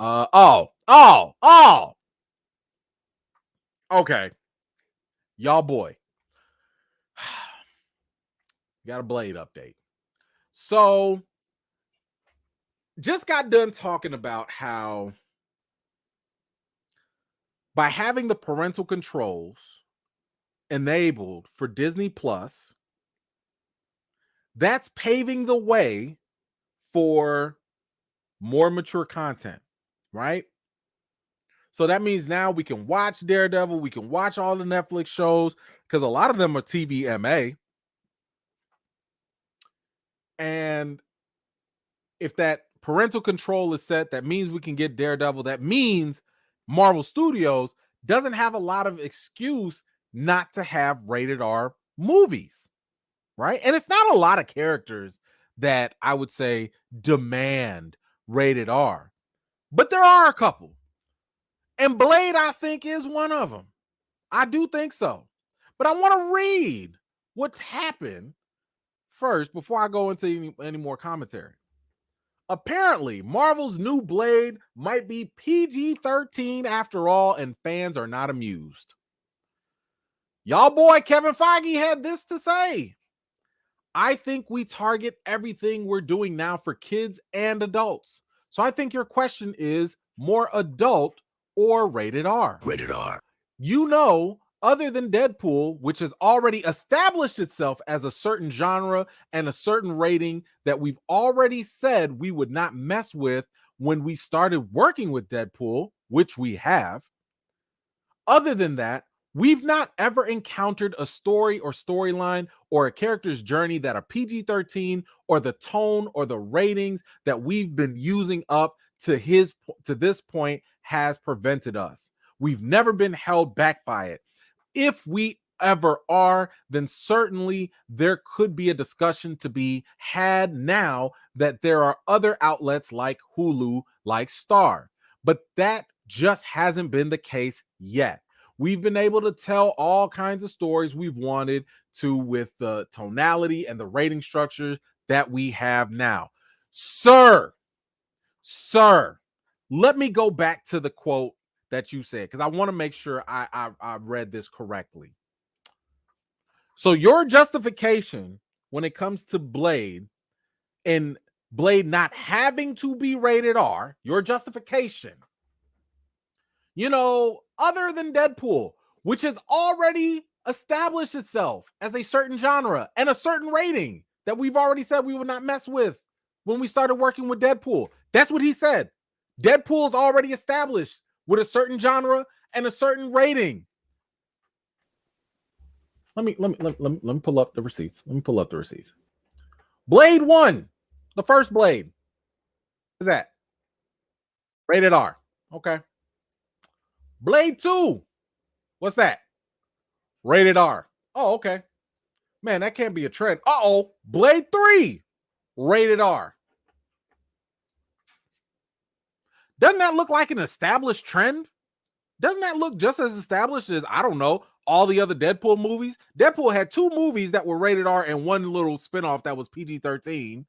Oh. Okay. Y'all boy. Got a Blade update. So, just got done talking about how by having the parental controls enabled for Disney Plus, that's paving the way for more mature content, right? So that means now we can watch Daredevil, we can watch all the Netflix shows, because a lot of them are TVMA. And if that parental control is set, that means we can get Daredevil. That means Marvel Studios doesn't have a lot of excuse not to have rated R movies, right? And it's not a lot of characters that I would say demand rated R, but there are a couple. And Blade, I think, is one of them. I do think so. But I want to read what's happened first before I go into any more commentary. Apparently, Marvel's new Blade might be PG-13 after all, and fans are not amused. Y'all boy Kevin Feige had this to say. I think we target everything we're doing now for kids and adults. So I think your question is more adult or rated R? Rated R. You know, other than Deadpool, which has already established itself as a certain genre and a certain rating that we've already said we would not mess with when we started working with Deadpool, which we have. Other than that, we've not ever encountered a story or storyline or a character's journey that are PG-13 or the tone or the ratings that we've been using up to this point has prevented us. We've never been held back by it. If we ever are, then certainly there could be a discussion to be had now that there are other outlets like Hulu, like Star. But that just hasn't been the case yet. We've been able to tell all kinds of stories we've wanted to with the tonality and the rating structures that we have now. Sir, let me go back to the quote that you said, because I want to make sure I read this correctly. So your justification when it comes to Blade and Blade not having to be rated R, your justification, other than Deadpool, which has already established itself as a certain genre and a certain rating that we've already said we would not mess with when we started working with Deadpool. That's what he said. Deadpool is already established with a certain genre and a certain rating. Let me pull up the receipts. Blade 1, the first Blade. What is that? Rated R. Okay. Blade 2. What's that? Rated R. Oh, okay. Man, that can't be a trend. Uh-oh. Blade 3. Rated R. Doesn't that look like an established trend? Doesn't that look just as established as, I don't know, all the other Deadpool movies? Deadpool had 2 movies that were rated R and one little spinoff that was PG-13.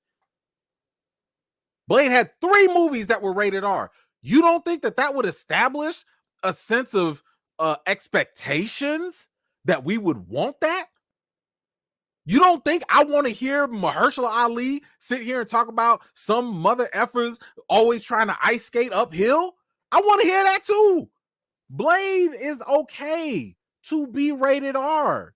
Blade had 3 movies that were rated R. You don't think that would establish a sense of expectations that we would want that? You don't think I want to hear Mahershala Ali sit here and talk about some mother effers always trying to ice skate uphill? I want to hear that too. Blade is okay to be rated R.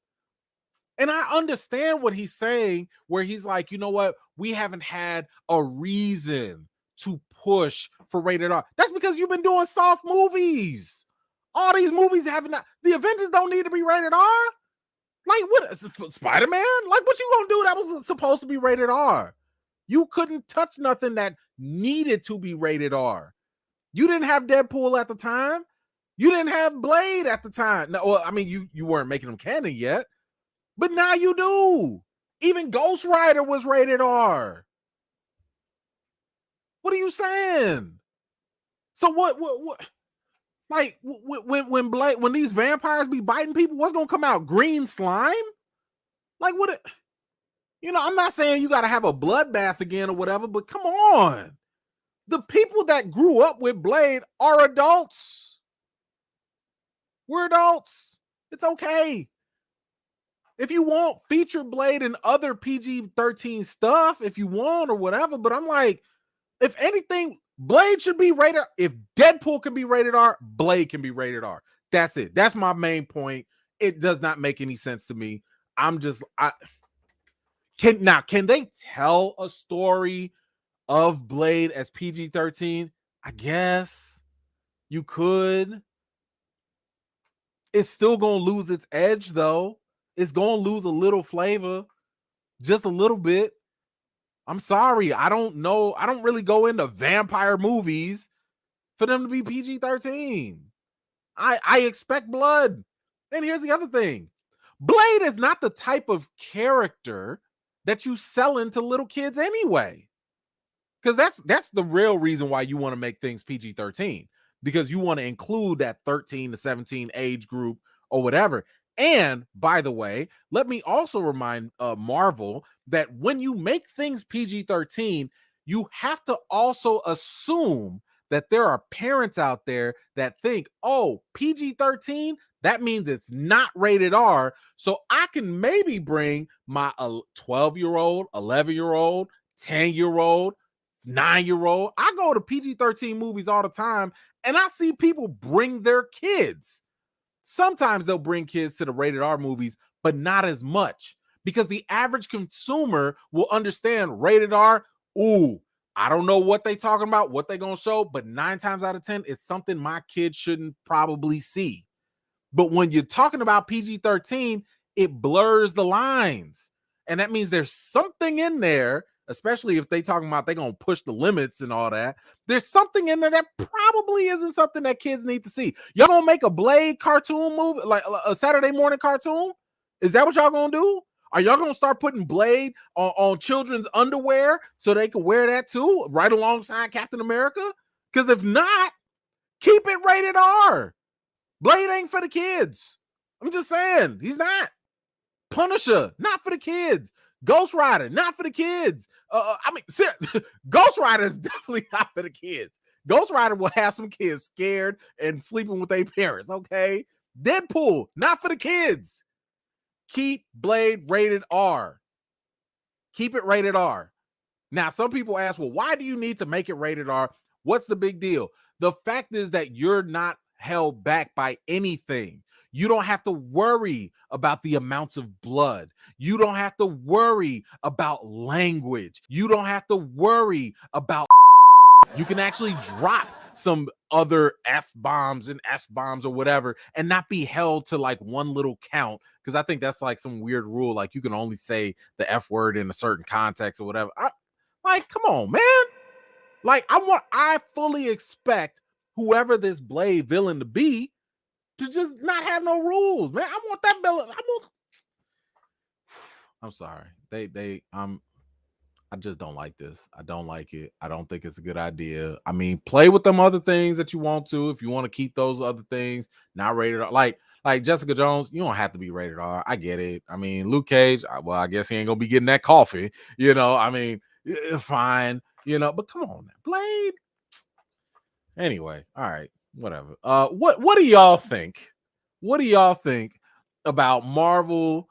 And I understand what he's saying, where he's like, you know what? We haven't had a reason to push for rated R. That's because you've been doing soft movies. All these movies have not. The Avengers don't need to be rated R. Like, what? Spider-Man? Like, what you gonna do that was supposed to be rated R? You couldn't touch nothing that needed to be rated R. You didn't have Deadpool at the time. You didn't have Blade at the time. No, well, I mean, you weren't making them canon yet, but now you do. Even Ghost Rider was rated R. What are you saying? So what like when these vampires be biting people, what's gonna come out? Green slime? Like what? I'm not saying you got to have a bloodbath again or whatever, but come on. The people that grew up with Blade are adults. We're adults. It's okay. If you want, feature Blade and other PG-13 stuff if you want or whatever. But I'm like, if anything, Blade should be rated. If Deadpool can be rated R, Blade can be rated R. That's it. That's my main point. It does not make any sense to me. Can they tell a story of Blade as PG-13? I guess you could. It's still gonna lose its edge though. It's gonna lose a little flavor, just a little bit. I'm sorry. I don't know. I don't really go into vampire movies for them to be PG-13. I expect blood. And here's the other thing. Blade is not the type of character that you sell into little kids anyway. Because that's the real reason why you want to make things PG-13, because you want to include that 13 to 17 age group or whatever. And by the way, let me also remind Marvel that when you make things PG-13, you have to also assume that there are parents out there that think, oh, PG-13, that means it's not rated R. So I can maybe bring my 12-year-old, 11-year-old, 10-year-old, 9-year-old. I go to PG-13 movies all the time, and I see people bring their kids. Sometimes they'll bring kids to the rated R movies, but not as much, because the average consumer will understand rated R. Ooh, I don't know what they talking about, what they gonna show, but 9 times out of 10, it's something my kid shouldn't probably see. But when you're talking about PG-13, it blurs the lines. And that means there's something in there, especially if they talking about they're going to push the limits and all that. There's something in there that probably isn't something that kids need to see. Y'all going to make a Blade cartoon movie, like a Saturday morning cartoon? Is that what y'all going to do? Are y'all going to start putting Blade on children's underwear so they can wear that too, right alongside Captain America? Because if not, keep it rated R. Blade ain't for the kids. I'm just saying, he's not. Punisher, not for the kids. Ghost Rider, not for the kids. Ghost Rider is definitely not for the kids. Ghost Rider will have some kids scared and sleeping with their parents, okay? Deadpool, not for the kids. Keep Blade rated R. Keep it rated R. Now, some people ask, well, why do you need to make it rated R? What's the big deal? The fact is that you're not held back by anything. You don't have to worry about the amounts of blood. You don't have to worry about language. You don't have to worry about. You can actually drop some other F-bombs and S-bombs or whatever and not be held to like one little count, because I think that's like some weird rule. Like you can only say the F word in a certain context or whatever. Like, come on, man. Like, I fully expect whoever this Blade villain to be to just not have no rules, man. I want that villain. I'm sorry. I just don't like this. I don't like it. I don't think it's a good idea. I mean, play with them other things that you want to. If you want to keep those other things not rated R, like Jessica Jones, you don't have to be rated R. I get it. I mean, Luke Cage, well, I guess he ain't gonna be getting that coffee. I mean, fine. But come on, Blade. Anyway, all right, whatever. What do y'all think? What do y'all think about Marvel?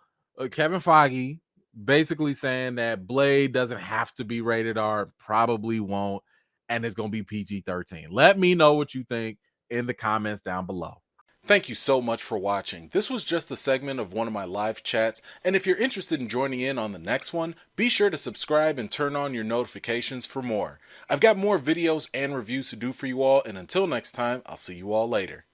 Kevin Feige basically saying that Blade doesn't have to be rated R, probably won't, and it's gonna be PG-13. Let me know what you think in the comments down below. Thank you so much for watching. This was just a segment of one of my live chats, and if you're interested in joining in on the next one, be sure to subscribe and turn on your notifications for more. I've got more videos and reviews to do for you all, and until next time, I'll see you all later.